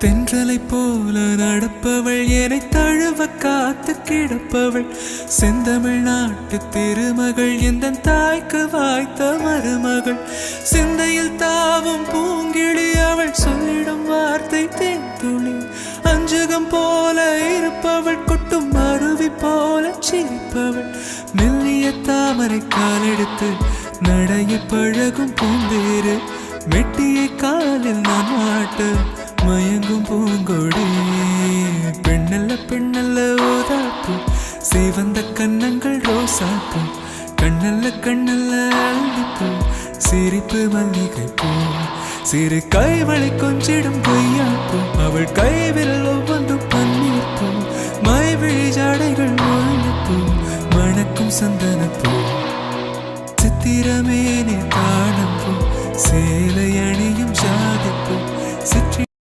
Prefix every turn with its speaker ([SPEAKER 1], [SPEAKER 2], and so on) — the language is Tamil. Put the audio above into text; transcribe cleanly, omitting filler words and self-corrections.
[SPEAKER 1] தென்றலை போல நடப்பவள் என்னை தழுவ காத்து கிடப்பவள் செந்தமிழ்நாட்டு திருமகள் எந்த தாய்க்கு வாய்த்த மருமகள் சிந்தையில் தாவும் பூங்கிழி அவள் சொல்லிடும் வார்த்தை தேன்துளி அஞ்சுகம் போல இருப்பவள் கொட்டும் அருவி போல சிரிப்பவள் மெல்லிய தாமரை காலெடுத்து நடைய பழகும் பூந்தேறு மெட்டியை காலில் நான் மாட்ட மயங்கும் பூங்கொடி பெண்ணல்ல பெண்ணல்ல ஓதாப்பு சிவந்த கண்ணங்கள் ரோசாப்பு கண்ணல்ல கண்ணல்ல அள்ளிப்பூ சிரிப்பு மல்லிகை பூ சிறு கைவளை கொஞ்சிடும் பொய்யாப்பு அவள் கைவில் ஒவ்வொன்றும் பன்னீர் பூ மைவிழி ஜாடைகள் முள்ளுப்பூ மணக்கும் சந்தனப்பூ சித்திரமே நீ காணும் பூ